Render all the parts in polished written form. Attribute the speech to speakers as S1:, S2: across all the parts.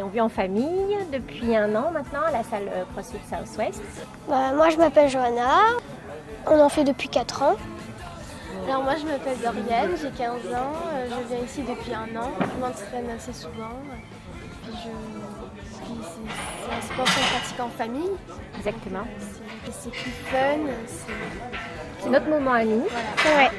S1: On vit en famille depuis 1 an maintenant à la salle CrossFit Southwest.
S2: Moi je m'appelle Johanna, on en fait depuis 4 ans.
S3: Alors moi je m'appelle Doriane, j'ai 15 ans, je viens ici depuis 1 an, je m'entraîne assez souvent. Puis c'est un sport qu'on pratique en famille.
S1: Exactement.
S3: C'est plus fun,
S1: c'est notre moment à nous.
S3: Voilà.
S2: Ouais.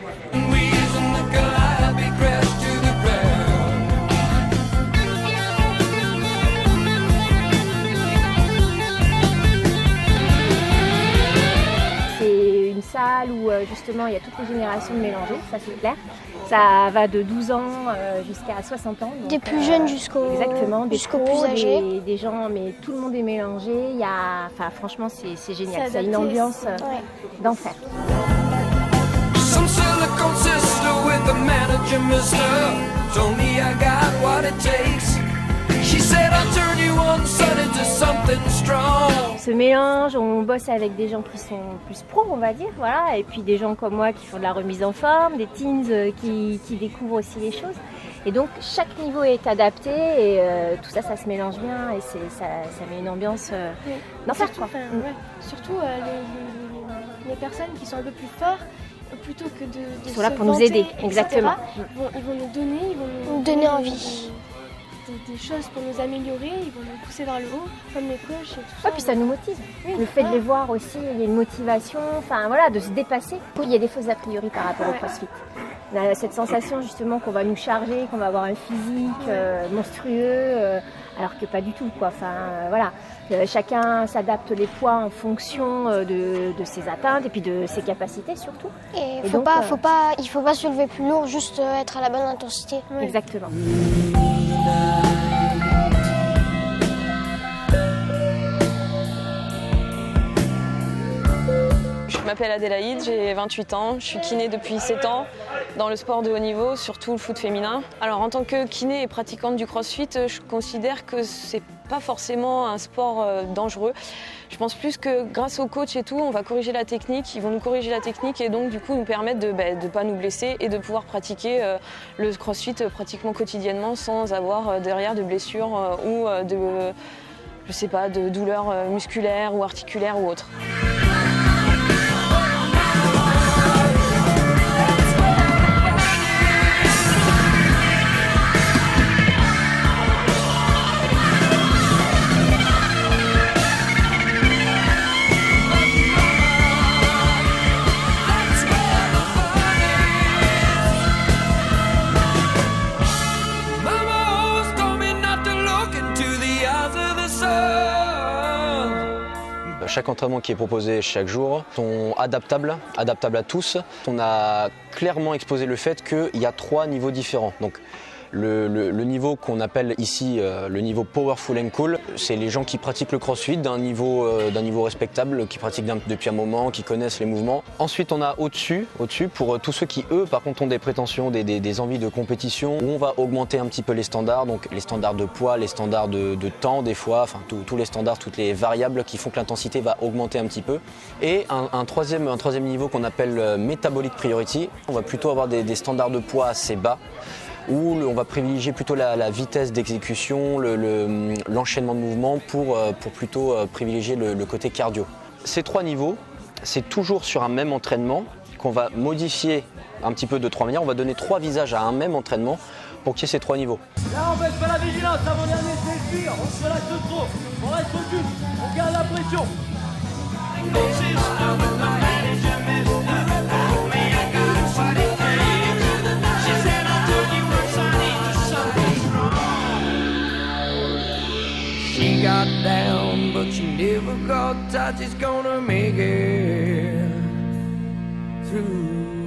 S1: C'est une salle où justement il y a toutes les générations de mélangés, ça c'est clair. Ça va de 12 ans jusqu'à 60 ans. Donc,
S2: Des plus jeunes jusqu'aux plus âgés.
S1: Des gens, mais tout le monde est mélangé. Franchement, c'est génial. C'est une ambiance d'enfer. Ce mélange, on bosse avec des gens qui sont plus pros, on va dire, voilà, et puis des gens comme moi qui font de la remise en forme, des teens qui découvrent aussi les choses. Et donc chaque niveau est adapté et tout ça, ça se mélange bien et ça met une ambiance d'enfer.
S3: Surtout les personnes qui sont un peu plus fortes, plutôt que de
S1: ils sont là pour nous aider, exactement.
S3: Ils vont nous
S2: donner envie.
S3: Des choses pour nous améliorer, ils vont nous pousser vers le haut, comme les coachs et tout ça.
S1: Puis ça nous motive. Le fait de les voir aussi, il y a une motivation, de se dépasser. Il y a des fausses a priori par rapport au CrossFit. On a cette sensation justement qu'on va nous charger, qu'on va avoir un physique monstrueux, alors que pas du tout, quoi. Chacun s'adapte les poids en fonction de ses atteintes et puis de ses capacités surtout.
S2: Et il faut pas se lever plus lourd, juste être à la bonne intensité.
S1: Exactement.
S4: Je m'appelle Adélaïde, j'ai 28 ans, je suis kiné depuis 7 ans dans le sport de haut niveau, surtout le foot féminin. Alors en tant que kiné et pratiquante du CrossFit, je considère que c'est pas forcément un sport dangereux. Je pense plus que grâce aux coachs et tout, on va corriger la technique, ils vont nous corriger la technique et donc du coup nous permettre de ne pas nous blesser et de pouvoir pratiquer le CrossFit pratiquement quotidiennement sans avoir derrière de blessures ou de douleurs musculaires ou articulaires ou autres.
S5: Chaque entraînement qui est proposé chaque jour sont adaptables à tous. On a clairement exposé le fait qu'il y a 3 niveaux différents. Donc, le niveau qu'on appelle ici le niveau Powerful and Cool, c'est les gens qui pratiquent le CrossFit d'un niveau respectable, qui pratiquent depuis un moment, qui connaissent les mouvements. Ensuite, on a au-dessus pour tous ceux qui, eux, par contre, ont des prétentions, des envies de compétition, où on va augmenter un petit peu les standards, donc les standards de poids, les standards de temps des fois, tous les standards, toutes les variables qui font que l'intensité va augmenter un petit peu. Et un troisième niveau qu'on appelle Metabolic Priority, on va plutôt avoir des standards de poids assez bas, où on va privilégier plutôt la vitesse d'exécution, l'enchaînement de mouvements pour plutôt privilégier le côté cardio. Ces 3 niveaux, c'est toujours sur un même entraînement qu'on va modifier un petit peu de 3 manières. On va donner 3 visages à un même entraînement pour qu'il y ait ces 3 niveaux.
S6: Là on baisse pas la vigilance, avant-dernier c'est le pire, on se relâche trop, on reste focus, on garde la pression. She got down, but she never got touched. She's gonna make it through.